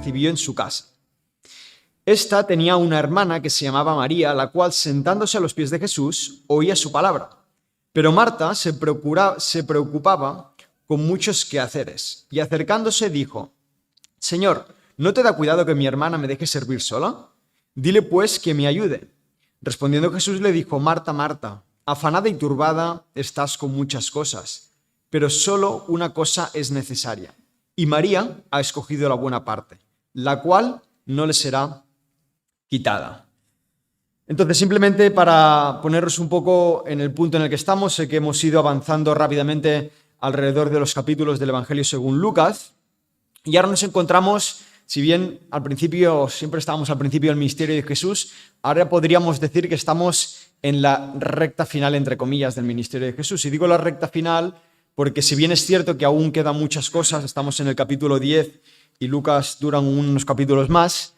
recibió en su casa. Esta tenía una hermana que se llamaba María, la cual, sentándose a los pies de Jesús, oía su palabra. Pero Marta se preocupaba con muchos quehaceres, y acercándose dijo: Señor, ¿no te da cuidado que mi hermana me deje servir sola? Dile pues que me ayude. Respondiendo Jesús le dijo: Marta, Marta, afanada y turbada estás con muchas cosas, pero solo una cosa es necesaria. Y María ha escogido la buena parte, la cual no le será quitada. Entonces, simplemente para ponernos un poco en el punto en el que estamos, sé que hemos ido avanzando rápidamente alrededor de los capítulos del Evangelio según Lucas, y ahora nos encontramos, si bien al principio, siempre estábamos al principio del ministerio de Jesús, ahora podríamos decir que estamos en la recta final, entre comillas, del ministerio de Jesús. Y digo la recta final porque, si bien es cierto que aún quedan muchas cosas, estamos en el capítulo 10 y Lucas duran unos capítulos más,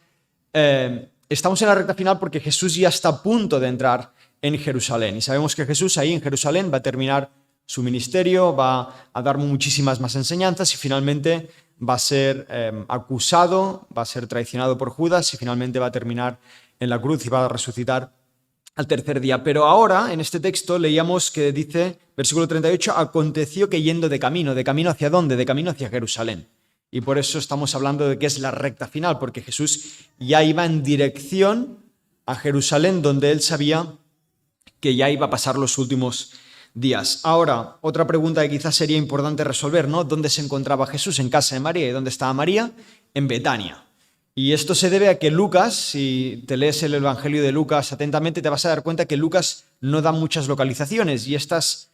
estamos en la recta final porque Jesús ya está a punto de entrar en Jerusalén. Y sabemos que Jesús ahí en Jerusalén va a terminar su ministerio, va a dar muchísimas más enseñanzas y finalmente va a ser acusado, va a ser traicionado por Judas y finalmente va a terminar en la cruz y va a resucitar al tercer día. Pero ahora, en este texto, leíamos que dice, versículo 38, aconteció que yendo ¿de camino hacia dónde? De camino hacia Jerusalén. Y por eso estamos hablando de que es la recta final, porque Jesús ya iba en dirección a Jerusalén, donde él sabía que ya iba a pasar los últimos días. Ahora, otra pregunta que quizás sería importante resolver, ¿no? ¿Dónde se encontraba Jesús? En casa de María. ¿Y dónde estaba María? En Betania. Y esto se debe a que Lucas, si te lees el Evangelio de Lucas atentamente, te vas a dar cuenta que Lucas no da muchas localizaciones, y esta es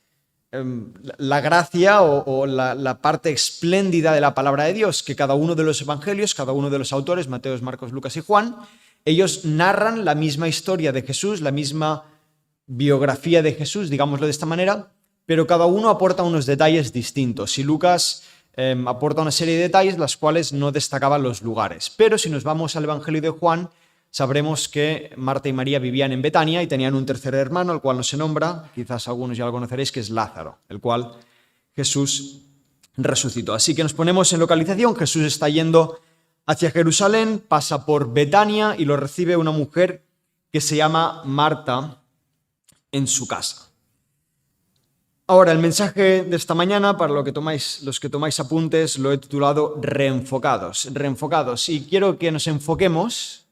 la gracia o la parte espléndida de la palabra de Dios, que cada uno de los evangelios, cada uno de los autores, Mateo, Marcos, Lucas y Juan, ellos narran la misma historia de Jesús, la misma biografía de Jesús, digámoslo de esta manera, pero cada uno aporta unos detalles distintos. Y Lucas aporta una serie de detalles, las cuales no destacaban los lugares. Pero si nos vamos al Evangelio de Juan, sabremos que Marta y María vivían en Betania y tenían un tercer hermano, el cual no se nombra, quizás algunos ya lo conoceréis, que es Lázaro, el cual Jesús resucitó. Así que nos ponemos en localización. Jesús está yendo hacia Jerusalén, pasa por Betania y lo recibe una mujer que se llama Marta en su casa. Ahora, el mensaje de esta mañana, para los que tomáis apuntes, lo he titulado Reenfocados. Y quiero que nos enfoquemos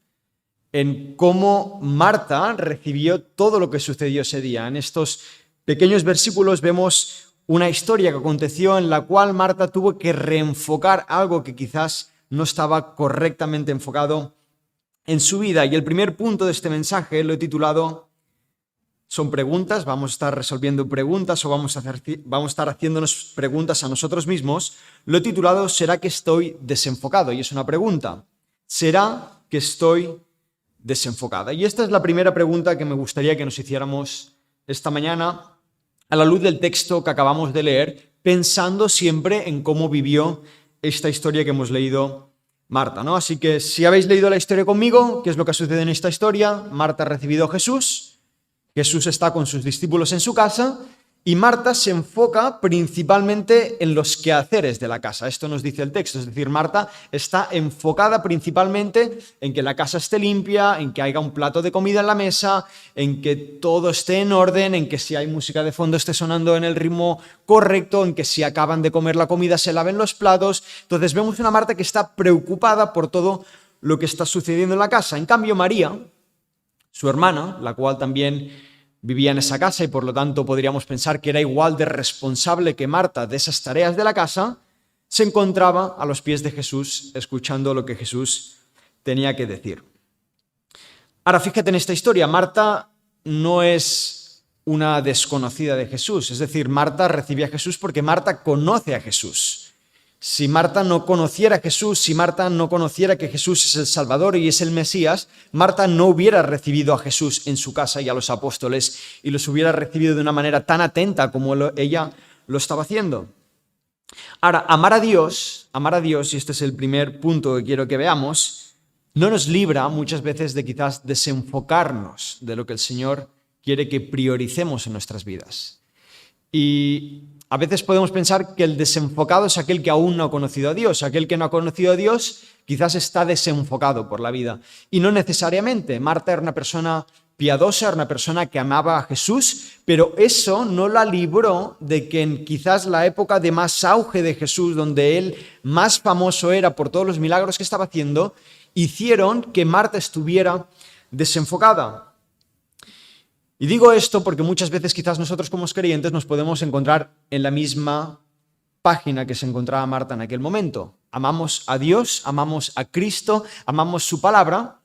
en cómo Marta recibió todo lo que sucedió ese día. En estos pequeños versículos vemos una historia que aconteció en la cual Marta tuvo que reenfocar algo que quizás no estaba correctamente enfocado en su vida. Y el primer punto de este mensaje lo he titulado, son preguntas, vamos a estar resolviendo preguntas o vamos a estar haciéndonos preguntas a nosotros mismos. Lo he titulado ¿será que estoy desenfocado? Y es una pregunta. ¿Será que estoy desenfocada? Y esta es la primera pregunta que me gustaría que nos hiciéramos esta mañana a la luz del texto que acabamos de leer, pensando siempre en cómo vivió esta historia que hemos leído Marta, ¿no? Así que si habéis leído la historia conmigo, ¿qué es lo que sucede en esta historia? Marta ha recibido a Jesús, Jesús está con sus discípulos en su casa y Marta se enfoca principalmente en los quehaceres de la casa. Esto nos dice el texto, es decir, Marta está enfocada principalmente en que la casa esté limpia, en que haya un plato de comida en la mesa, en que todo esté en orden, en que si hay música de fondo esté sonando en el ritmo correcto, en que si acaban de comer la comida se laven los platos. Entonces vemos una Marta que está preocupada por todo lo que está sucediendo en la casa. En cambio, María, su hermana, la cual también vivía en esa casa y por lo tanto podríamos pensar que era igual de responsable que Marta de esas tareas de la casa, se encontraba a los pies de Jesús escuchando lo que Jesús tenía que decir. Ahora fíjate en esta historia, Marta no es una desconocida de Jesús, es decir, Marta recibe a Jesús porque Marta conoce a Jesús. Si Marta no conociera a Jesús, si Marta no conociera que Jesús es el Salvador y es el Mesías, Marta no hubiera recibido a Jesús en su casa y a los apóstoles y los hubiera recibido de una manera tan atenta como ella lo estaba haciendo. Ahora, amar a Dios, y este es el primer punto que quiero que veamos, no nos libra muchas veces de quizás desenfocarnos de lo que el Señor quiere que prioricemos en nuestras vidas. Y a veces podemos pensar que el desenfocado es aquel que aún no ha conocido a Dios. Aquel que no ha conocido a Dios quizás está desenfocado por la vida. Y no necesariamente. Marta era una persona piadosa, era una persona que amaba a Jesús, pero eso no la libró de que en quizás la época de más auge de Jesús, donde él más famoso era por todos los milagros que estaba haciendo, hicieron que Marta estuviera desenfocada. Y digo esto porque muchas veces quizás nosotros como creyentes nos podemos encontrar en la misma página que se encontraba Marta en aquel momento. Amamos a Dios, amamos a Cristo, amamos su palabra,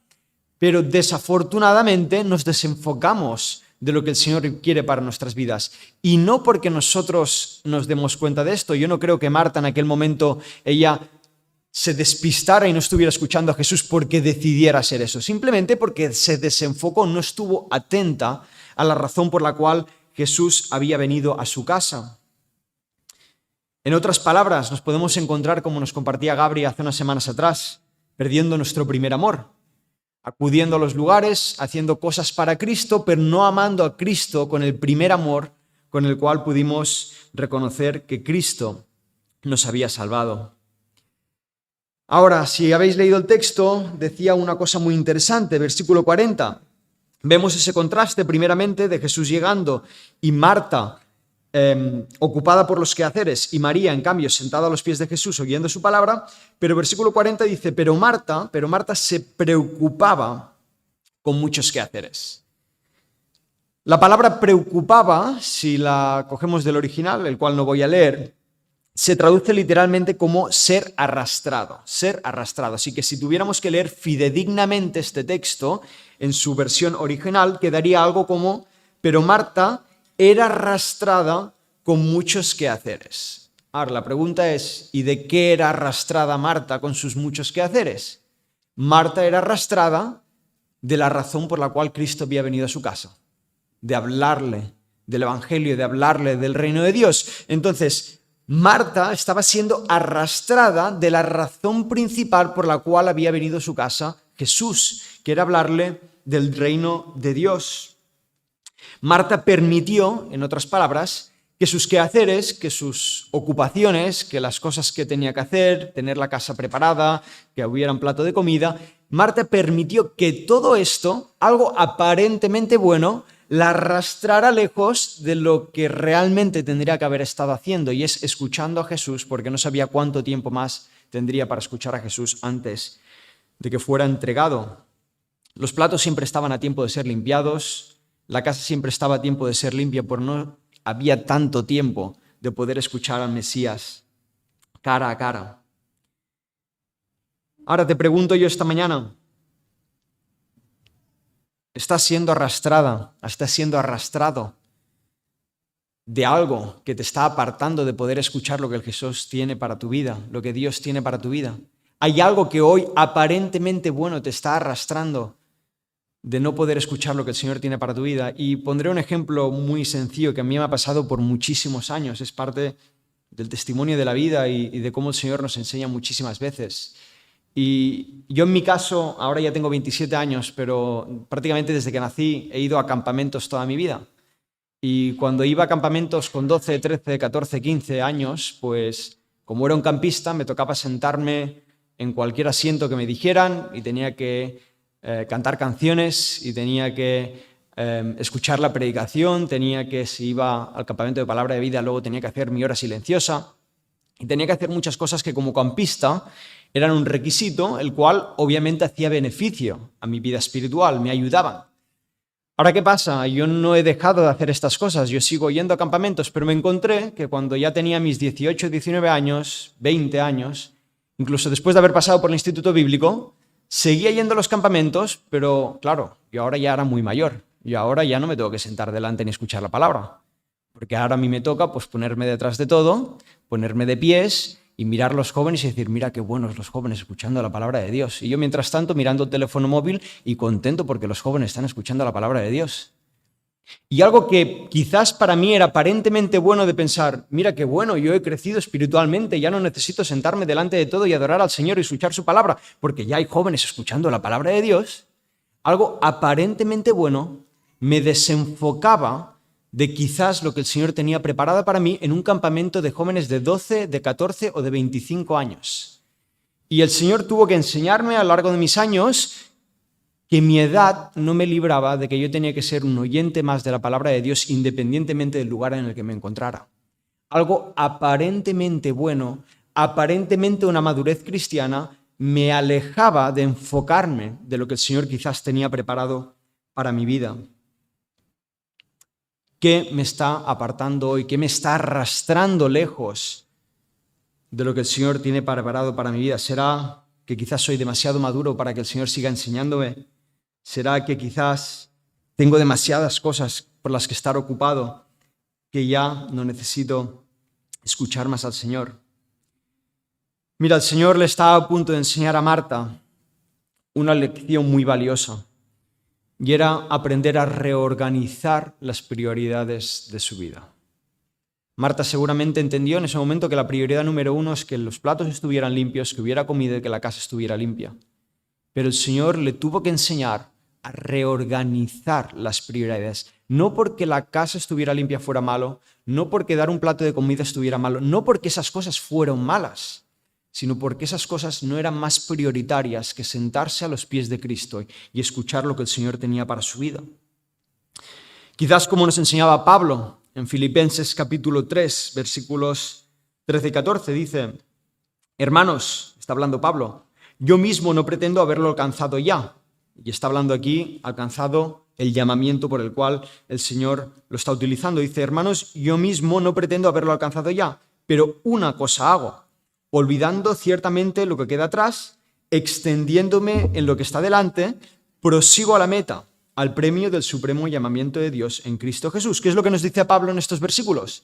pero desafortunadamente nos desenfocamos de lo que el Señor quiere para nuestras vidas. Y no porque nosotros nos demos cuenta de esto. Yo no creo que Marta en aquel momento, ella se despistara y no estuviera escuchando a Jesús porque decidiera hacer eso. Simplemente porque se desenfocó, no estuvo atenta a la razón por la cual Jesús había venido a su casa. En otras palabras, nos podemos encontrar, como nos compartía Gabri hace unas semanas atrás, perdiendo nuestro primer amor. Acudiendo a los lugares, haciendo cosas para Cristo, pero no amando a Cristo con el primer amor con el cual pudimos reconocer que Cristo nos había salvado. Ahora, si habéis leído el texto, decía una cosa muy interesante, versículo 40. Vemos ese contraste primeramente de Jesús llegando y Marta ocupada por los quehaceres y María, en cambio, sentada a los pies de Jesús oyendo su palabra, pero versículo 40 dice, pero Marta se preocupaba con muchos quehaceres. La palabra preocupaba, si la cogemos del original, el cual no voy a leer, se traduce literalmente como ser arrastrado, ser arrastrado. Así que si tuviéramos que leer fidedignamente este texto en su versión original, quedaría algo como, pero Marta era arrastrada con muchos quehaceres. Ahora, la pregunta es, ¿y de qué era arrastrada Marta con sus muchos quehaceres? Marta era arrastrada de la razón por la cual Cristo había venido a su casa, de hablarle del Evangelio, de hablarle del reino de Dios. Entonces, Marta estaba siendo arrastrada de la razón principal por la cual había venido a su casa Jesús, que era hablarle del reino de Dios. Marta permitió, en otras palabras, que sus quehaceres, que sus ocupaciones, que las cosas que tenía que hacer, tener la casa preparada, que hubiera un plato de comida, Marta permitió que todo esto, algo aparentemente bueno, la arrastrara lejos de lo que realmente tendría que haber estado haciendo, y es escuchando a Jesús, porque no sabía cuánto tiempo más tendría para escuchar a Jesús antes de que fuera entregado. Los platos siempre estaban a tiempo de ser limpiados, la casa siempre estaba a tiempo de ser limpia, pero no había tanto tiempo de poder escuchar al Mesías cara a cara. Ahora te pregunto yo esta mañana, ¿estás siendo arrastrada, estás siendo arrastrado de algo que te está apartando de poder escuchar lo que el Jesús tiene para tu vida, lo que Dios tiene para tu vida? ¿Hay algo que hoy aparentemente bueno te está arrastrando de no poder escuchar lo que el Señor tiene para tu vida? Y pondré un ejemplo muy sencillo que a mí me ha pasado por muchísimos años. Es parte del testimonio de la vida y de cómo el Señor nos enseña muchísimas veces. Y yo en mi caso, ahora ya tengo 27 años, pero prácticamente desde que nací he ido a campamentos toda mi vida. Y cuando iba a campamentos con 12, 13, 14, 15 años, pues como era un campista me tocaba sentarme en cualquier asiento que me dijeran y tenía que cantar canciones y tenía que escuchar la predicación, tenía que, si iba al campamento de palabra de vida, luego tenía que hacer mi hora silenciosa y tenía que hacer muchas cosas que como campista eran un requisito, el cual obviamente hacía beneficio a mi vida espiritual, me ayudaban. Ahora, ¿qué pasa? Yo no he dejado de hacer estas cosas, yo sigo yendo a campamentos, pero me encontré que cuando ya tenía mis 18, 19 años, 20 años, incluso después de haber pasado por el Instituto Bíblico, seguía yendo a los campamentos, pero claro, yo ahora ya era muy mayor. Yo ahora ya no me tengo que sentar delante ni escuchar la palabra. Porque ahora a mí me toca pues ponerme detrás de todo, ponerme de pies y mirar a los jóvenes y decir, mira qué buenos los jóvenes escuchando la palabra de Dios. Y yo mientras tanto mirando el teléfono móvil y contento porque los jóvenes están escuchando la palabra de Dios. Y algo que quizás para mí era aparentemente bueno de pensar, mira qué bueno, yo he crecido espiritualmente, ya no necesito sentarme delante de todo y adorar al Señor y escuchar su palabra, porque ya hay jóvenes escuchando la palabra de Dios. Algo aparentemente bueno me desenfocaba de quizás lo que el Señor tenía preparado para mí en un campamento de jóvenes de 12, de 14 o de 25 años. Y el Señor tuvo que enseñarme a lo largo de mis años que mi edad no me libraba de que yo tenía que ser un oyente más de la palabra de Dios independientemente del lugar en el que me encontrara. Algo aparentemente bueno, aparentemente una madurez cristiana, me alejaba de enfocarme de lo que el Señor quizás tenía preparado para mi vida. ¿Qué me está apartando hoy? ¿Qué me está arrastrando lejos de lo que el Señor tiene preparado para mi vida? ¿Será que quizás soy demasiado maduro para que el Señor siga enseñándome? ¿Será que quizás tengo demasiadas cosas por las que estar ocupado que ya no necesito escuchar más al Señor? Mira, el Señor le estaba a punto de enseñar a Marta una lección muy valiosa, y era aprender a reorganizar las prioridades de su vida. Marta seguramente entendió en ese momento que la prioridad número 1 es que los platos estuvieran limpios, que hubiera comida y que la casa estuviera limpia. Pero el Señor le tuvo que enseñar a reorganizar las prioridades. No porque la casa estuviera limpia fuera malo, no porque dar un plato de comida estuviera malo, no porque esas cosas fueron malas, sino porque esas cosas no eran más prioritarias que sentarse a los pies de Cristo y escuchar lo que el Señor tenía para su vida. Quizás como nos enseñaba Pablo en Filipenses capítulo 3, versículos 13 y 14, dice: hermanos, está hablando Pablo, yo mismo no pretendo haberlo alcanzado ya. Y está hablando aquí, alcanzado el llamamiento por el cual el Señor lo está utilizando. Dice: hermanos, yo mismo no pretendo haberlo alcanzado ya, pero una cosa hago, olvidando ciertamente lo que queda atrás, extendiéndome en lo que está delante, prosigo a la meta, al premio del supremo llamamiento de Dios en Cristo Jesús. ¿Qué es lo que nos dice Pablo en estos versículos?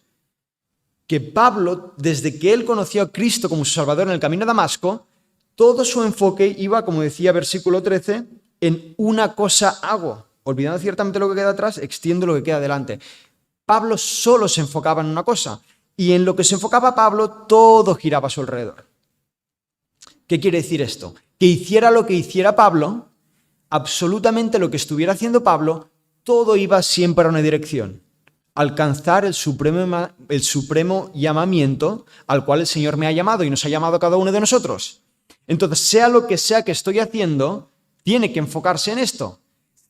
Que Pablo, desde que él conoció a Cristo como su Salvador en el camino a Damasco, todo su enfoque iba, como decía versículo 13, en una cosa hago, olvidando ciertamente lo que queda atrás, extiendo lo que queda delante. Pablo solo se enfocaba en una cosa, y en lo que se enfocaba Pablo, todo giraba a su alrededor. ¿Qué quiere decir esto? Que hiciera lo que hiciera Pablo, absolutamente lo que estuviera haciendo Pablo, todo iba siempre a una dirección: alcanzar el supremo llamamiento al cual el Señor me ha llamado y nos ha llamado a cada uno de nosotros. Entonces, sea lo que sea que estoy haciendo, tiene que enfocarse en esto.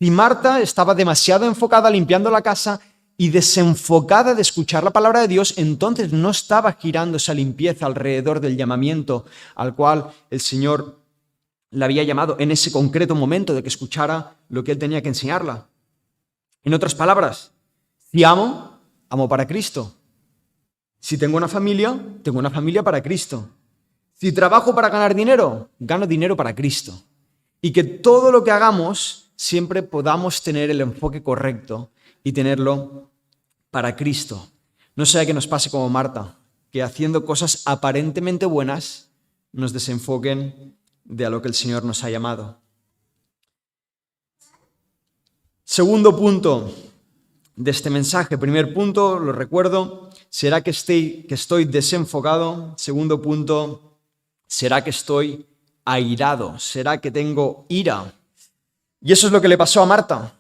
Si Marta estaba demasiado enfocada limpiando la casa y desenfocada de escuchar la palabra de Dios, entonces no estaba girando esa limpieza alrededor del llamamiento al cual el Señor la había llamado en ese concreto momento de que escuchara lo que Él tenía que enseñarla. En otras palabras, si amo, amo para Cristo. Si tengo una familia para Cristo. Si trabajo para ganar dinero, gano dinero para Cristo. Y que todo lo que hagamos siempre podamos tener el enfoque correcto y tenerlo para Cristo. No sea que nos pase como Marta, que haciendo cosas aparentemente buenas nos desenfoquen de a lo que el Señor nos ha llamado. Segundo punto de este mensaje. Primer punto, lo recuerdo, ¿será que estoy desenfocado? Segundo punto, ¿será que estoy airado? ¿Será que tengo ira? Y eso es lo que le pasó a Marta.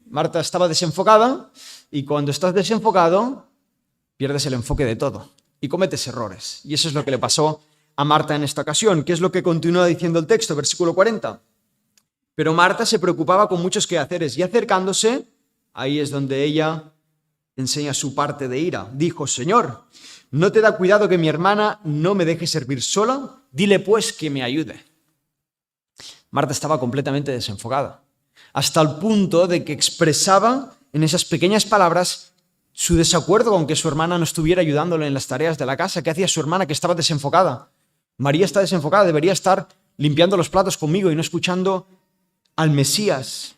Marta estaba desenfocada, y cuando estás desenfocado, pierdes el enfoque de todo y cometes errores. Y eso es lo que le pasó a Marta en esta ocasión. ¿Qué es lo que continúa diciendo el texto? Versículo 40. Pero Marta se preocupaba con muchos quehaceres y acercándose, ahí es donde ella enseña su parte de ira. Dijo: Señor, ¿no te da cuidado que mi hermana no me deje servir sola? Dile pues que me ayude. Marta estaba completamente desenfocada, hasta el punto de que expresaba en esas pequeñas palabras su desacuerdo con que su hermana no estuviera ayudándole en las tareas de la casa. ¿Qué hacía su hermana que estaba desenfocada? María está desenfocada, debería estar limpiando los platos conmigo y no escuchando al Mesías.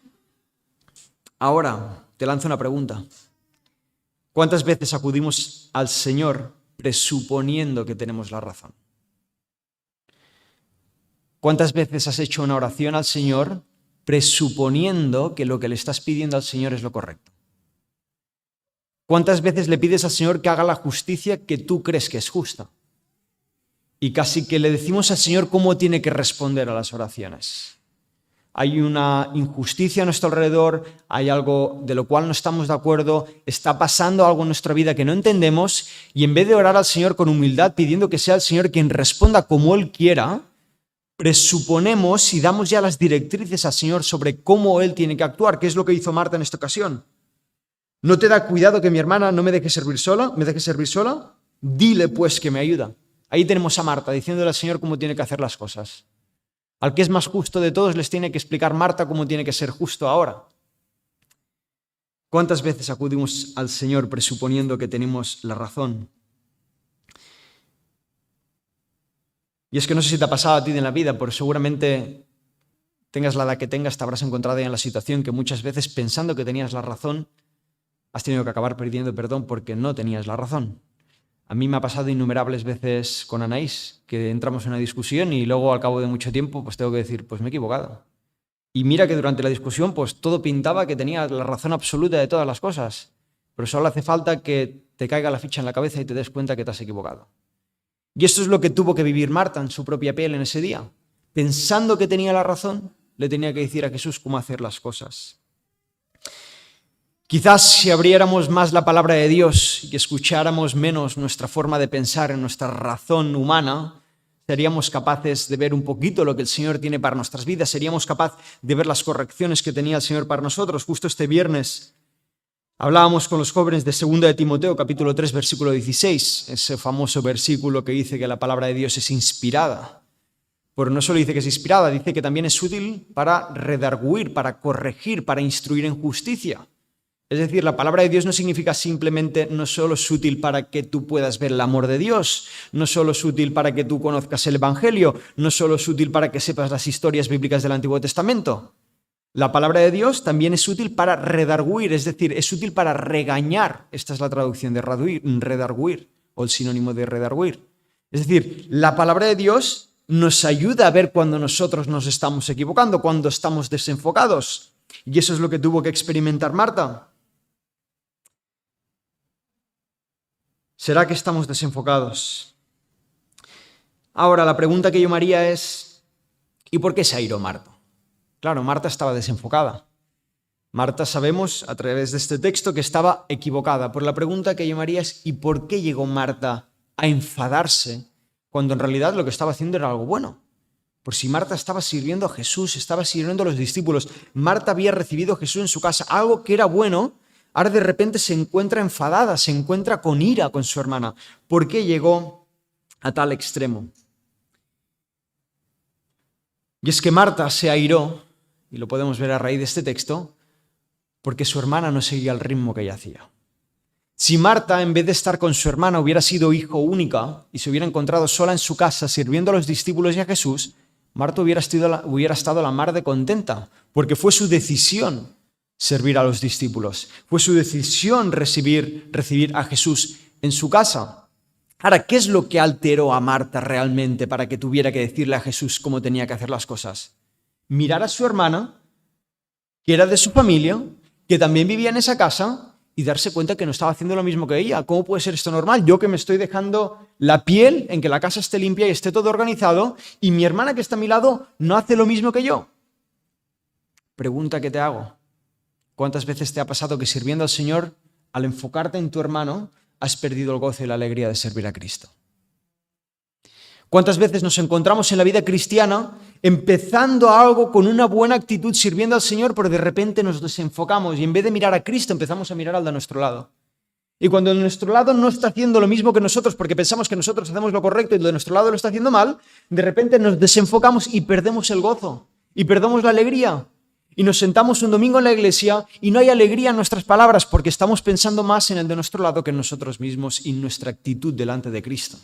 Ahora te lanzo una pregunta. ¿Cuántas veces acudimos al Señor presuponiendo que tenemos la razón? ¿Cuántas veces has hecho una oración al Señor presuponiendo que lo que le estás pidiendo al Señor es lo correcto? ¿Cuántas veces le pides al Señor que haga la justicia que tú crees que es justa? Y casi que le decimos al Señor cómo tiene que responder a las oraciones. hay una injusticia a nuestro alrededor, hay algo de lo cual no estamos de acuerdo, está pasando algo en nuestra vida que no entendemos, y en vez de orar al Señor con humildad, pidiendo que sea el Señor quien responda como Él quiera, presuponemos y damos ya las directrices al Señor sobre cómo Él tiene que actuar, que es lo que hizo Marta en esta ocasión. ¿No te da cuidado que mi hermana no me deje servir sola? ¿Me deje servir sola? Dile pues que me ayuda. Ahí tenemos a Marta diciéndole al Señor cómo tiene que hacer las cosas. Al que es más justo de todos les tiene que explicar Marta cómo tiene que ser justo ahora. ¿Cuántas veces acudimos al Señor presuponiendo que tenemos la razón? Y es que no sé si te ha pasado a ti en la vida, pero seguramente tengas la edad que tengas, te habrás encontrado en la situación que muchas veces pensando que tenías la razón, has tenido que acabar pidiendo perdón porque no tenías la razón. A mí me ha pasado innumerables veces con Anaís, que entramos en una discusión y luego al cabo de mucho tiempo pues tengo que decir, pues me he equivocado. Y mira que durante la discusión pues todo pintaba que tenía la razón absoluta de todas las cosas, pero solo hace falta que te caiga la ficha en la cabeza y te des cuenta que te has equivocado. Y esto es lo que tuvo que vivir Marta en su propia piel en ese día. Pensando que tenía la razón, le tenía que decir a Jesús cómo hacer las cosas. Quizás si abriéramos más la palabra de Dios y escucháramos menos nuestra forma de pensar en nuestra razón humana, seríamos capaces de ver un poquito lo que el Señor tiene para nuestras vidas, seríamos capaces de ver las correcciones que tenía el Señor para nosotros. Justo este viernes hablábamos con los jóvenes de 2 de Timoteo, capítulo 3, versículo 16, ese famoso versículo que dice que la palabra de Dios es inspirada. Pero no solo dice que es inspirada, dice que también es útil para redarguir, para corregir, para instruir en justicia. Es decir, la palabra de Dios no significa simplemente, no solo es útil para que tú puedas ver el amor de Dios, no solo es útil para que tú conozcas el Evangelio, no solo es útil para que sepas las historias bíblicas del Antiguo Testamento. La palabra de Dios también es útil para redarguir, es decir, es útil para regañar. Esta es la traducción de redarguir, o el sinónimo de redarguir. Es decir, la palabra de Dios nos ayuda a ver cuando nosotros nos estamos equivocando, cuando estamos desenfocados. Y eso es lo que tuvo que experimentar Marta. ¿Será que estamos desenfocados? Ahora, la pregunta que yo me haría es, ¿y por qué se airó Marta? Claro, Marta estaba desenfocada. Marta sabemos a través de este texto que estaba equivocada. Pero la pregunta que yo me haría es, ¿y por qué llegó Marta a enfadarse cuando en realidad lo que estaba haciendo era algo bueno? Por si Marta estaba sirviendo a Jesús, estaba sirviendo a los discípulos. Marta había recibido a Jesús en su casa, algo que era bueno. Ahora de repente se encuentra enfadada, se encuentra con ira con su hermana. ¿Por qué llegó a tal extremo? Y es que Marta se airó, y lo podemos ver a raíz de este texto, porque su hermana no seguía el ritmo que ella hacía. Si Marta, en vez de estar con su hermana, hubiera sido hijo única y se hubiera encontrado sola en su casa sirviendo a los discípulos y a Jesús, Marta hubiera estado la mar de contenta, porque fue su decisión servir a los discípulos. Fue su decisión recibir a Jesús en su casa. Ahora, ¿qué es lo que alteró a Marta realmente para que tuviera que decirle a Jesús cómo tenía que hacer las cosas? Mirar a su hermana, que era de su familia, que también vivía en esa casa, y darse cuenta que no estaba haciendo lo mismo que ella. ¿Cómo puede ser esto normal? Yo que me estoy dejando la piel en que la casa esté limpia y esté todo organizado, y mi hermana que está a mi lado no hace lo mismo que yo. Pregunta que te hago. ¿Cuántas veces te ha pasado que sirviendo al Señor, al enfocarte en tu hermano, has perdido el gozo y la alegría de servir a Cristo? ¿Cuántas veces nos encontramos en la vida cristiana empezando algo con una buena actitud sirviendo al Señor, pero de repente nos desenfocamos y en vez de mirar a Cristo empezamos a mirar al de nuestro lado? Y cuando el de nuestro lado no está haciendo lo mismo que nosotros porque pensamos que nosotros hacemos lo correcto y el de nuestro lado lo está haciendo mal, de repente nos desenfocamos y perdemos el gozo y perdemos la alegría. Y nos sentamos un domingo en la iglesia y no hay alegría en nuestras palabras porque estamos pensando más en el de nuestro lado que en nosotros mismos y en nuestra actitud delante de Cristo.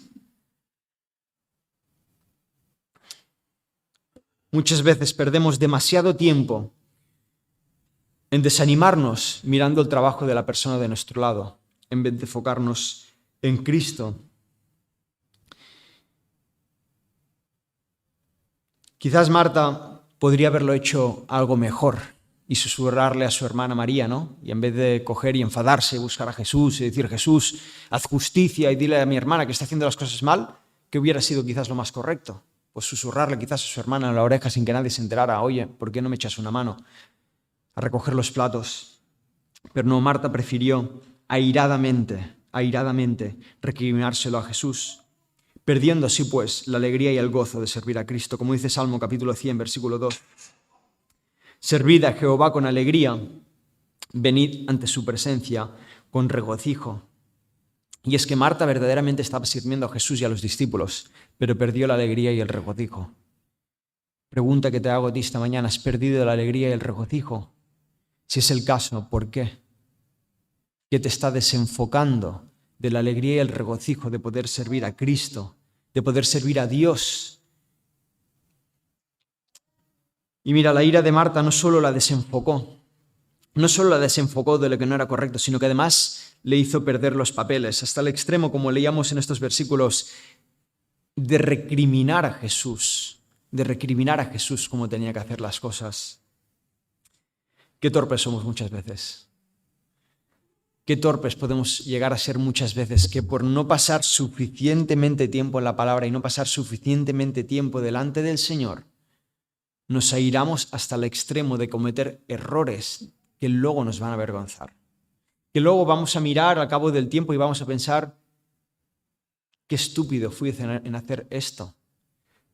Muchas veces perdemos demasiado tiempo en desanimarnos mirando el trabajo de la persona de nuestro lado, en vez de enfocarnos en Cristo. Quizás Marta podría haberlo hecho algo mejor y susurrarle a su hermana María, ¿no? Y en vez de coger y enfadarse, buscar a Jesús y decir, Jesús, haz justicia y dile a mi hermana que está haciendo las cosas mal, que hubiera sido quizás lo más correcto. pues susurrarle quizás a su hermana en la oreja sin que nadie se enterara, oye, ¿por qué no me echas una mano a recoger los platos? Pero no, Marta prefirió airadamente recriminárselo a Jesús, perdiendo así pues la alegría y el gozo de servir a Cristo. Como dice Salmo capítulo 100, versículo 2. Servid a Jehová con alegría, venid ante su presencia con regocijo. Y es que Marta verdaderamente estaba sirviendo a Jesús y a los discípulos, pero perdió la alegría y el regocijo. Pregunta que te hago a ti esta mañana, ¿has perdido la alegría y el regocijo? Si es el caso, ¿por qué? ¿Qué te está desenfocando de la alegría y el regocijo de poder servir a Cristo, de poder servir a Dios? Y mira, la ira de Marta no solo la desenfocó de lo que no era correcto, sino que además le hizo perder los papeles, hasta el extremo, como leíamos en estos versículos, de recriminar a Jesús cómo tenía que hacer las cosas. Qué torpes somos muchas veces. Qué torpes podemos llegar a ser muchas veces, que por no pasar suficientemente tiempo en la palabra y no pasar suficientemente tiempo delante del Señor, nos airamos hasta el extremo de cometer errores que luego nos van a avergonzar. Que luego vamos a mirar al cabo del tiempo y vamos a pensar, qué estúpido fui en hacer esto.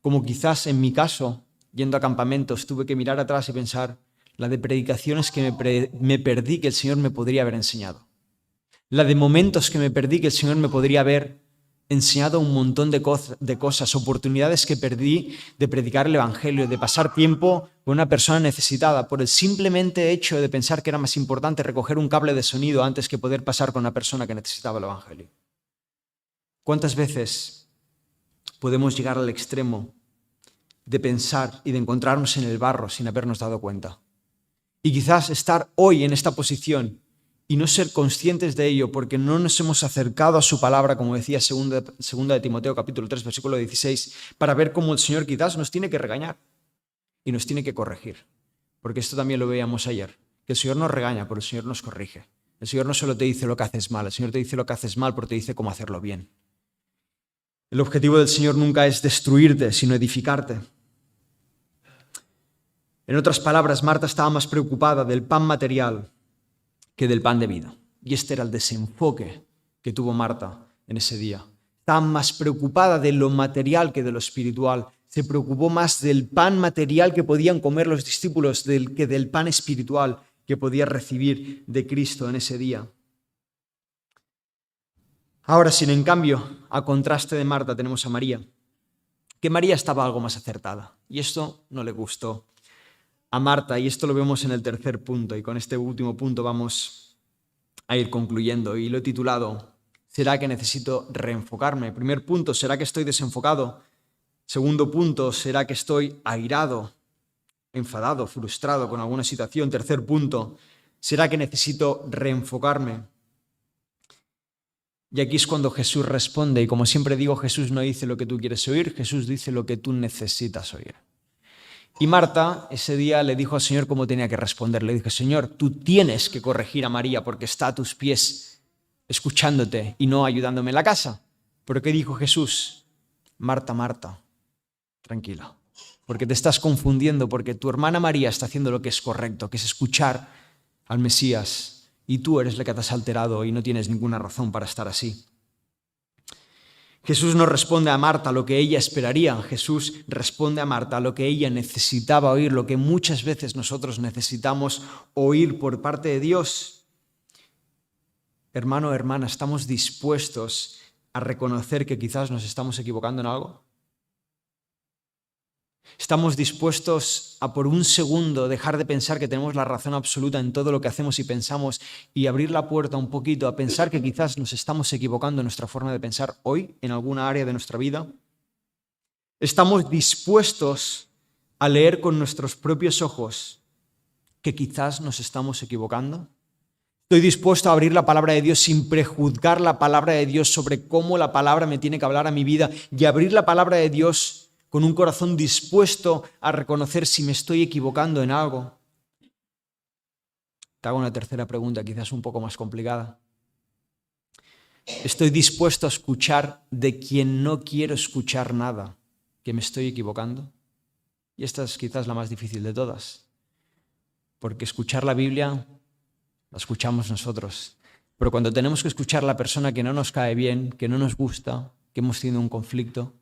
Como quizás en mi caso, yendo a campamentos, tuve que mirar atrás y pensar, la de predicaciones que me perdí que el Señor me podría haber enseñado. La de momentos que me perdí que el Señor me podría haber enseñado un montón de cosas, oportunidades que perdí de predicar el Evangelio, de pasar tiempo con una persona necesitada, por el simplemente hecho de pensar que era más importante recoger un cable de sonido antes que poder pasar con una persona que necesitaba el Evangelio. ¿Cuántas veces podemos llegar al extremo de pensar y de encontrarnos en el barro sin habernos dado cuenta? Y quizás estar hoy en esta posición y no ser conscientes de ello porque no nos hemos acercado a su palabra, como decía segunda de Timoteo capítulo 3, versículo 16, para ver cómo el Señor quizás nos tiene que regañar y nos tiene que corregir. Porque esto también lo veíamos ayer, que el Señor nos regaña, pero el Señor nos corrige. El Señor no solo te dice lo que haces mal, el Señor te dice lo que haces mal, pero te dice cómo hacerlo bien. El objetivo del Señor nunca es destruirte, sino edificarte. En otras palabras, Marta estaba más preocupada del pan material que del pan de vida. Y este era el desenfoque que tuvo Marta en ese día. Estaba más preocupada de lo material que de lo espiritual. Se preocupó más del pan material que podían comer los discípulos que del pan espiritual que podía recibir de Cristo en ese día. Ahora, sin en cambio, a contraste de Marta, tenemos a María, que María estaba algo más acertada. Y esto no le gustó a Marta, y esto lo vemos en el tercer punto, y con este último punto vamos a ir concluyendo, y lo he titulado, ¿será que necesito reenfocarme? Primer punto, ¿será que estoy desenfocado? Segundo punto, ¿será que estoy airado, enfadado, frustrado con alguna situación? Tercer punto, ¿será que necesito reenfocarme? Y aquí es cuando Jesús responde, y como siempre digo, Jesús no dice lo que tú quieres oír, Jesús dice lo que tú necesitas oír. Y Marta ese día le dijo al Señor cómo tenía que responder. Le dijo, Señor, tú tienes que corregir a María porque está a tus pies escuchándote y no ayudándome en la casa. ¿Pero qué dijo Jesús? Marta, Marta, tranquila, porque te estás confundiendo, porque tu hermana María está haciendo lo que es correcto, que es escuchar al Mesías, y tú eres la que te has alterado y no tienes ninguna razón para estar así. Jesús no responde a Marta lo que ella esperaría, Jesús responde a Marta lo que ella necesitaba oír, lo que muchas veces nosotros necesitamos oír por parte de Dios. Hermano o hermana, ¿estamos dispuestos a reconocer que quizás nos estamos equivocando en algo? ¿Estamos dispuestos a por un segundo dejar de pensar que tenemos la razón absoluta en todo lo que hacemos y pensamos y abrir la puerta un poquito a pensar que quizás nos estamos equivocando en nuestra forma de pensar hoy en alguna área de nuestra vida? ¿Estamos dispuestos a leer con nuestros propios ojos que quizás nos estamos equivocando? ¿Estoy dispuesto a abrir la palabra de Dios sin prejuzgar la palabra de Dios sobre cómo la palabra me tiene que hablar a mi vida y abrir la palabra de Dios con un corazón dispuesto a reconocer si me estoy equivocando en algo? Te hago una tercera pregunta, quizás un poco más complicada. ¿Estoy dispuesto a escuchar de quien no quiero escuchar nada? que me estoy equivocando? Y esta es quizás la más difícil de todas, porque escuchar la Biblia la escuchamos nosotros, pero cuando tenemos que escuchar a la persona que no nos cae bien, que no nos gusta, que hemos tenido un conflicto,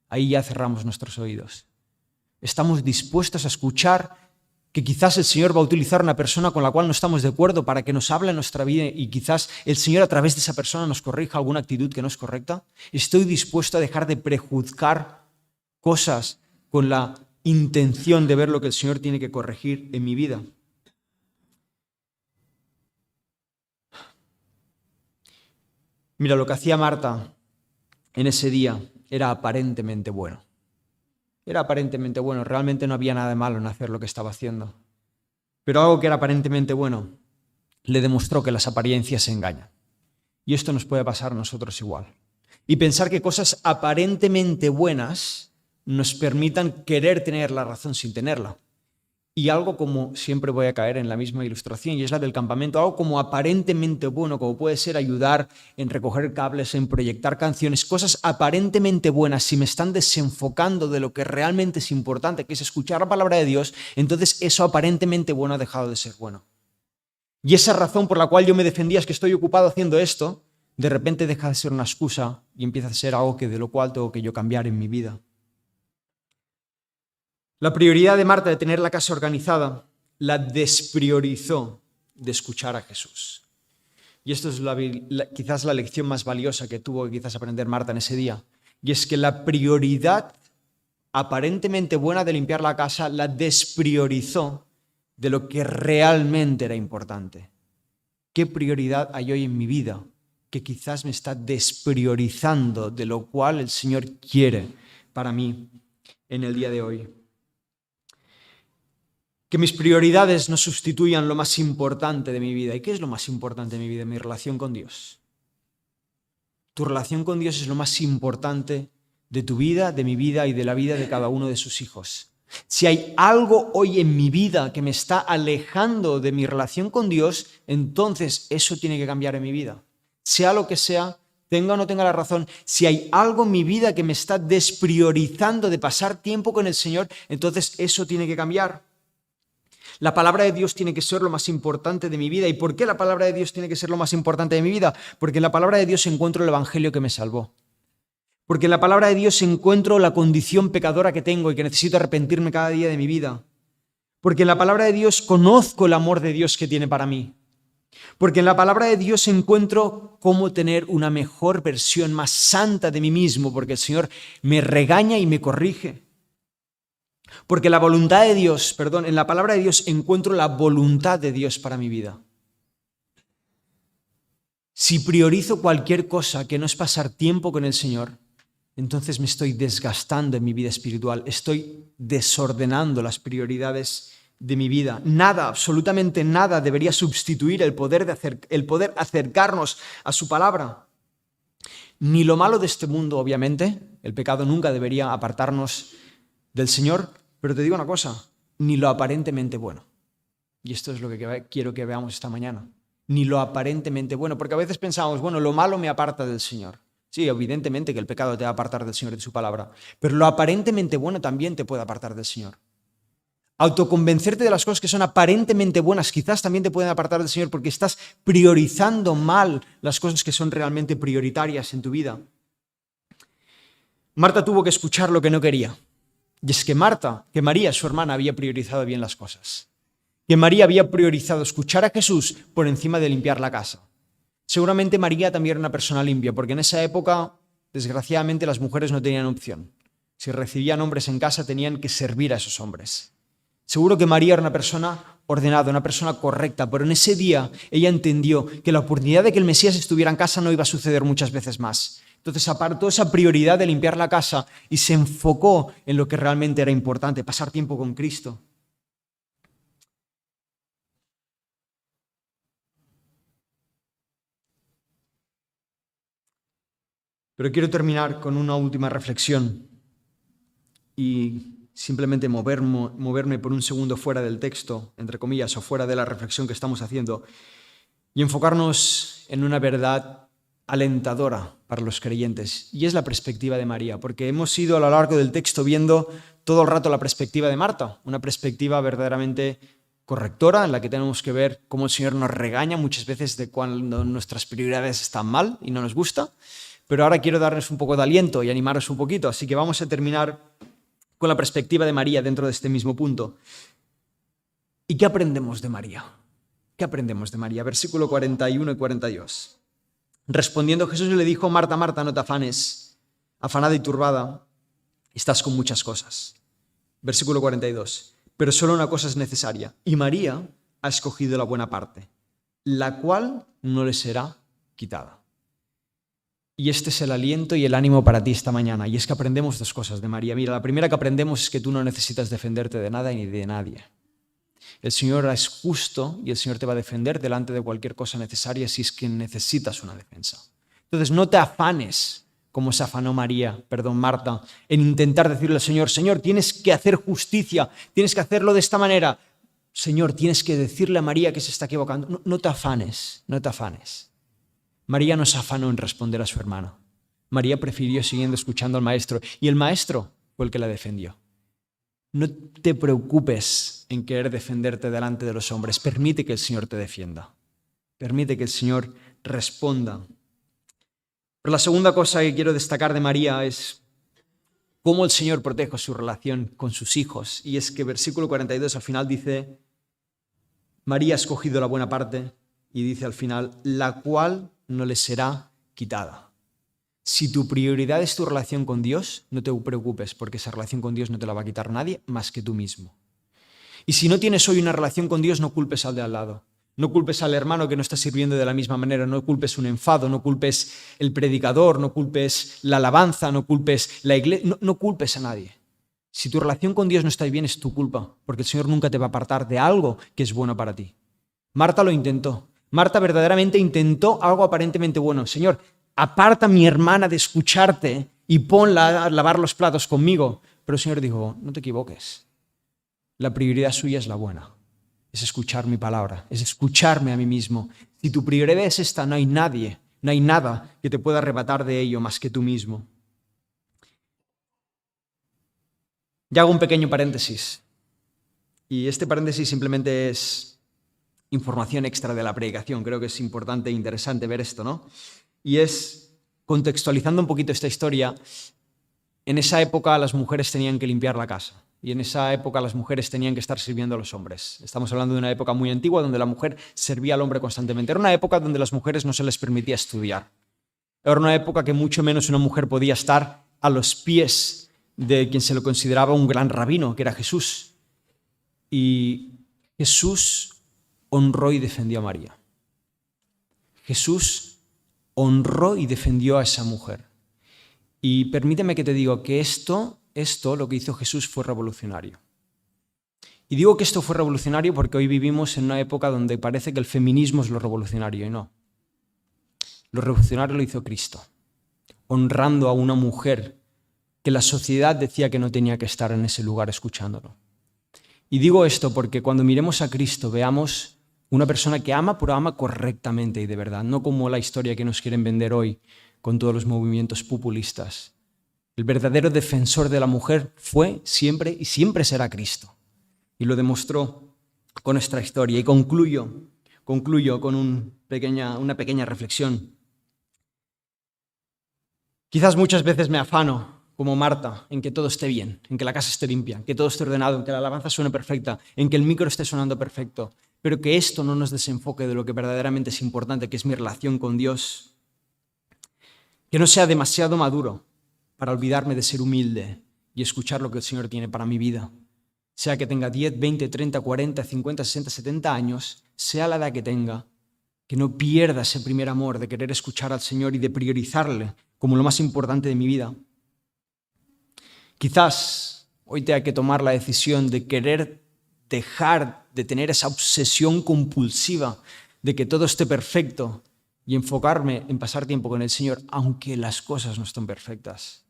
ahí ya cerramos nuestros oídos. Estamos dispuestos a escuchar que quizás el Señor va a utilizar una persona con la cual no estamos de acuerdo para que nos hable en nuestra vida y quizás el Señor a través de esa persona nos corrija alguna actitud que no es correcta. Estoy dispuesto a dejar de prejuzgar cosas con la intención de ver lo que el Señor tiene que corregir en mi vida. Mira, lo que hacía Marta en ese día era aparentemente bueno. Era aparentemente bueno, realmente no había nada de malo en hacer lo que estaba haciendo. Pero algo que era aparentemente bueno le demostró que las apariencias se engañan. Y esto nos puede pasar a nosotros igual. Y pensar que cosas aparentemente buenas nos permitan querer tener la razón sin tenerla. Y algo como, siempre voy a caer en la misma ilustración, y es la del campamento, algo como aparentemente bueno, como puede ser ayudar en recoger cables, en proyectar canciones, cosas aparentemente buenas, si me están desenfocando de lo que realmente es importante, que es escuchar la palabra de Dios, entonces eso aparentemente bueno ha dejado de ser bueno. Y esa razón por la cual yo me defendía es que estoy ocupado haciendo esto, de repente deja de ser una excusa y empieza a ser algo de lo cual tengo que yo cambiar en mi vida. La prioridad de Marta de tener la casa organizada la despriorizó de escuchar a Jesús. Y esto es quizás la lección más valiosa que tuvo que quizás aprender Marta en ese día. Y es que la prioridad aparentemente buena de limpiar la casa la despriorizó de lo que realmente era importante. ¿Qué prioridad hay hoy en mi vida que quizás me está despriorizando de lo cual el Señor quiere para mí en el día de hoy? Que mis prioridades no sustituyan lo más importante de mi vida. ¿Y qué es lo más importante de mi vida? Mi relación con Dios. Tu relación con Dios es lo más importante de tu vida, de mi vida y de la vida de cada uno de sus hijos. Si hay algo hoy en mi vida que me está alejando de mi relación con Dios, entonces eso tiene que cambiar en mi vida. Sea lo que sea, tenga o no tenga la razón, si hay algo en mi vida que me está despriorizando de pasar tiempo con el Señor, entonces eso tiene que cambiar. La palabra de Dios tiene que ser lo más importante de mi vida. ¿Y por qué la palabra de Dios tiene que ser lo más importante de mi vida? Porque en la palabra de Dios encuentro el evangelio que me salvó. Porque en la palabra de Dios encuentro la condición pecadora que tengo y que necesito arrepentirme cada día de mi vida. Porque en la palabra de Dios conozco el amor de Dios que tiene para mí. Porque en la palabra de Dios encuentro cómo tener una mejor versión más santa de mí mismo, porque el Señor me regaña y me corrige. Porque la voluntad de Dios, en la palabra de Dios encuentro la voluntad de Dios para mi vida. Si priorizo cualquier cosa que no es pasar tiempo con el Señor, entonces me estoy desgastando en mi vida espiritual, estoy desordenando las prioridades de mi vida. Nada, absolutamente nada debería sustituir el poder acercarnos a su palabra. Ni lo malo de este mundo, obviamente, el pecado nunca debería apartarnos del Señor, pero te digo una cosa, ni lo aparentemente bueno. Y esto es lo que quiero que veamos esta mañana. Ni lo aparentemente bueno, porque a veces pensamos, bueno, lo malo me aparta del Señor. Sí, evidentemente que el pecado te va a apartar del Señor y de su palabra, pero lo aparentemente bueno también te puede apartar del Señor. Autoconvencerte de las cosas que son aparentemente buenas quizás también te pueden apartar del Señor porque estás priorizando mal las cosas que son realmente prioritarias en tu vida. Marta tuvo que escuchar lo que no quería. Y es que María, su hermana, había priorizado bien las cosas. Que María había priorizado escuchar a Jesús por encima de limpiar la casa. Seguramente María también era una persona limpia, porque en esa época, desgraciadamente, las mujeres no tenían opción. Si recibían hombres en casa, tenían que servir a esos hombres. Seguro que María era una persona ordenada, una persona correcta, pero en ese día ella entendió que la oportunidad de que el Mesías estuviera en casa no iba a suceder muchas veces más. Entonces apartó esa prioridad de limpiar la casa y se enfocó en lo que realmente era importante, pasar tiempo con Cristo. Pero quiero terminar con una última reflexión y simplemente moverme por un segundo fuera del texto, entre comillas, o fuera de la reflexión que estamos haciendo y enfocarnos en una verdad alentadora para los creyentes, y es la perspectiva de María, porque hemos ido a lo largo del texto viendo todo el rato la perspectiva de Marta, una perspectiva verdaderamente correctora en la que tenemos que ver cómo el Señor nos regaña muchas veces de cuando nuestras prioridades están mal y no nos gusta, pero ahora quiero darles un poco de aliento y animaros un poquito, así que vamos a terminar con la perspectiva de María dentro de este mismo punto. ¿Y qué aprendemos de María? ¿Qué aprendemos de María? Versículo 41 y 42. Respondiendo Jesús le dijo: Marta, Marta, no te afanes, afanada y turbada, estás con muchas cosas. Versículo 42. Pero solo una cosa es necesaria, y María ha escogido la buena parte, la cual no le será quitada. Y este es el aliento y el ánimo para ti esta mañana, y es que aprendemos dos cosas de María. Mira, la primera que aprendemos es que tú no necesitas defenderte de nada ni de nadie. El Señor es justo y el Señor te va a defender delante de cualquier cosa necesaria si es que necesitas una defensa. Entonces no te afanes como se afanó Marta, en intentar decirle al Señor: Señor, tienes que hacer justicia, tienes que hacerlo de esta manera. Señor, tienes que decirle a María que se está equivocando. No te afanes, no te afanes. María no se afanó en responder a su hermano. María prefirió siguiendo escuchando al maestro, y el maestro fue el que la defendió. No te preocupes en querer defenderte delante de los hombres. Permite que el Señor te defienda. Permite que el Señor responda. Pero la segunda cosa que quiero destacar de María es cómo el Señor protege su relación con sus hijos. Y es que versículo 42 al final dice: María ha escogido la buena parte, y dice al final: la cual no le será quitada. Si tu prioridad es tu relación con Dios, no te preocupes, porque esa relación con Dios no te la va a quitar nadie más que tú mismo. Y si no tienes hoy una relación con Dios, no culpes al de al lado. No culpes al hermano que no está sirviendo de la misma manera, no culpes un enfado, no culpes el predicador, no culpes la alabanza, no culpes la iglesia, no culpes a nadie. Si tu relación con Dios no está bien, es tu culpa, porque el Señor nunca te va a apartar de algo que es bueno para ti. Marta lo intentó. Marta verdaderamente intentó algo aparentemente bueno. Señor, aparta a mi hermana de escucharte y ponla a lavar los platos conmigo. Pero el Señor dijo: no te equivoques. La prioridad suya es la buena. Es escuchar mi palabra, es escucharme a mí mismo. Si tu prioridad es esta, no hay nadie, no hay nada que te pueda arrebatar de ello más que tú mismo. Ya hago un pequeño paréntesis. Y este paréntesis simplemente es información extra de la predicación. Creo que es importante e interesante ver esto, ¿no? Y es, contextualizando un poquito esta historia, en esa época las mujeres tenían que limpiar la casa. Y en esa época las mujeres tenían que estar sirviendo a los hombres. Estamos hablando de una época muy antigua donde la mujer servía al hombre constantemente. Era una época donde a las mujeres no se les permitía estudiar. Era una época que mucho menos una mujer podía estar a los pies de quien se lo consideraba un gran rabino, que era Jesús. Y Jesús honró y defendió a María. Jesús honró y defendió a esa mujer. Y permíteme que te diga que esto, lo que hizo Jesús, fue revolucionario. Y digo que esto fue revolucionario porque hoy vivimos en una época donde parece que el feminismo es lo revolucionario, y no. Lo revolucionario lo hizo Cristo, honrando a una mujer que la sociedad decía que no tenía que estar en ese lugar escuchándolo. Y digo esto porque cuando miremos a Cristo veamos una persona que ama, pero ama correctamente y de verdad, no como la historia que nos quieren vender hoy con todos los movimientos populistas. El verdadero defensor de la mujer fue siempre y siempre será Cristo. Y lo demostró con nuestra historia. Y concluyo con una pequeña reflexión. Quizás muchas veces me afano, como Marta, en que todo esté bien, en que la casa esté limpia, en que todo esté ordenado, en que la alabanza suene perfecta, en que el micro esté sonando perfecto, pero que esto no nos desenfoque de lo que verdaderamente es importante, que es mi relación con Dios. Que no sea demasiado maduro para olvidarme de ser humilde y escuchar lo que el Señor tiene para mi vida. Sea que tenga 10, 20, 30, 40, 50, 60, 70 años, sea la edad que tenga, que no pierda ese primer amor de querer escuchar al Señor y de priorizarle como lo más importante de mi vida. Quizás hoy tenga que tomar la decisión de querer dejar de tener esa obsesión compulsiva de que todo esté perfecto y enfocarme en pasar tiempo con el Señor, aunque las cosas no estén perfectas.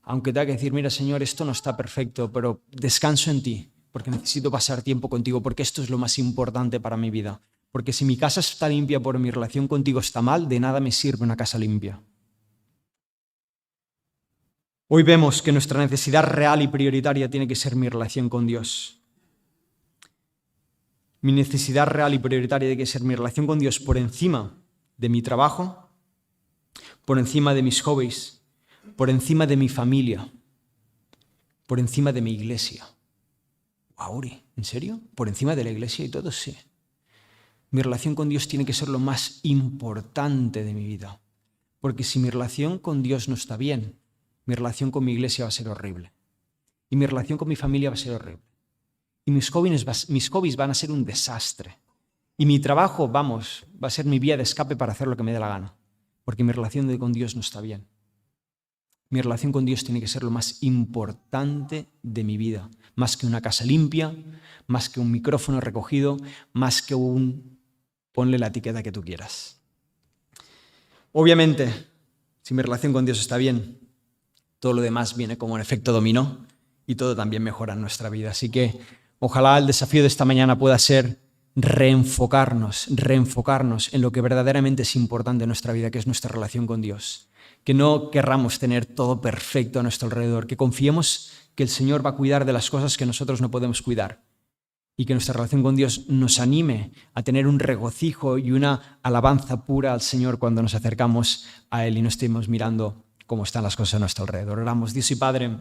Aunque tenga que decir: mira, Señor, esto no está perfecto, pero descanso en ti, porque necesito pasar tiempo contigo, porque esto es lo más importante para mi vida. Porque si mi casa está limpia pero mi relación contigo está mal, de nada me sirve una casa limpia. Hoy vemos que nuestra necesidad real y prioritaria tiene que ser mi relación con Dios. Mi necesidad real y prioritaria tiene que ser mi relación con Dios por encima de mi trabajo, por encima de mis hobbies, por encima de mi familia, por encima de mi iglesia. Auri, ¿en serio? ¿Por encima de la iglesia y todo? Sí. Mi relación con Dios tiene que ser lo más importante de mi vida. Porque si mi relación con Dios no está bien, mi relación con mi iglesia va a ser horrible. Y mi relación con mi familia va a ser horrible. Y mis hobbies van a ser un desastre. Y mi trabajo, va a ser mi vía de escape para hacer lo que me dé la gana. Porque mi relación con Dios no está bien. Mi relación con Dios tiene que ser lo más importante de mi vida. Más que una casa limpia, más que un micrófono recogido, más que ponle la etiqueta que tú quieras. Obviamente, si mi relación con Dios está bien, todo lo demás viene como un efecto dominó y todo también mejora en nuestra vida. Así que ojalá el desafío de esta mañana pueda ser reenfocarnos en lo que verdaderamente es importante en nuestra vida, que es nuestra relación con Dios. Que no querramos tener todo perfecto a nuestro alrededor, que confiemos que el Señor va a cuidar de las cosas que nosotros no podemos cuidar. Y que nuestra relación con Dios nos anime a tener un regocijo y una alabanza pura al Señor cuando nos acercamos a Él y no estemos mirando cómo están las cosas a nuestro alrededor. Oramos. Dios y Padre,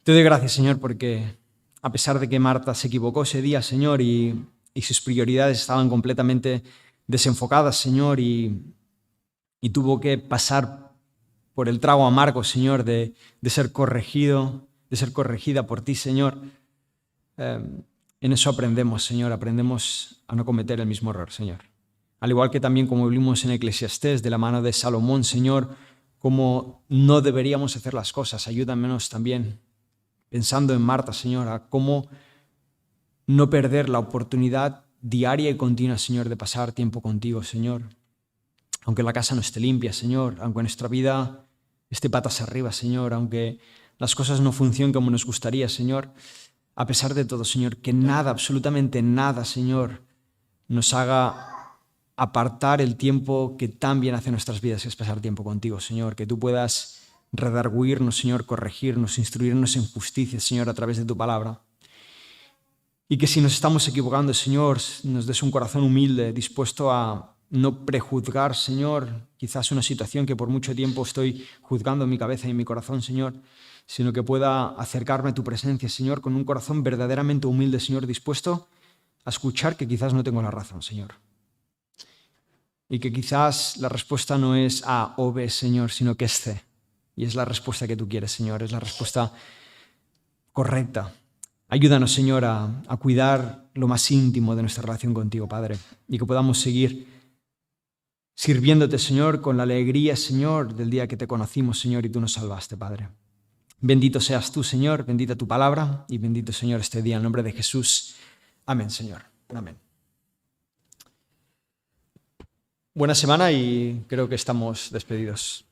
te doy gracias, Señor, porque a pesar de que Marta se equivocó ese día, Señor, y sus prioridades estaban completamente desenfocadas, Señor, y tuvo que pasar por el trago amargo, Señor, de ser corregida por ti, Señor. En eso aprendemos, Señor, aprendemos a no cometer el mismo error, Señor. Al igual que también como vimos en Eclesiastés, de la mano de Salomón, Señor, cómo no deberíamos hacer las cosas. Ayúdanos también, pensando en Marta, Señor, a cómo no perder la oportunidad diaria y continua, Señor, de pasar tiempo contigo, Señor. Aunque la casa no esté limpia, Señor, aunque nuestra vida esté patas arriba, Señor, aunque las cosas no funcionen como nos gustaría, Señor, a pesar de todo, Señor, que nada, absolutamente nada, Señor, nos haga apartar el tiempo que tan bien hace nuestras vidas, que es pasar tiempo contigo, Señor, que tú puedas redarguirnos, Señor, corregirnos, instruirnos en justicia, Señor, a través de tu palabra. Y que si nos estamos equivocando, Señor, nos des un corazón humilde, dispuesto a no prejuzgar, Señor, quizás una situación que por mucho tiempo estoy juzgando en mi cabeza y en mi corazón, Señor, sino que pueda acercarme a tu presencia, Señor, con un corazón verdaderamente humilde, Señor, dispuesto a escuchar que quizás no tengo la razón, Señor. Y que quizás la respuesta no es A o B, Señor, sino que es C. Y es la respuesta que tú quieres, Señor, es la respuesta correcta. Ayúdanos, Señor, a cuidar lo más íntimo de nuestra relación contigo, Padre, y que podamos seguir sirviéndote, Señor, con la alegría, Señor, del día que te conocimos, Señor, y tú nos salvaste, Padre. Bendito seas tú, Señor, bendita tu palabra y bendito, Señor, este día, en el nombre de Jesús. Amén, Señor. Amén. Buena semana y creo que estamos despedidos.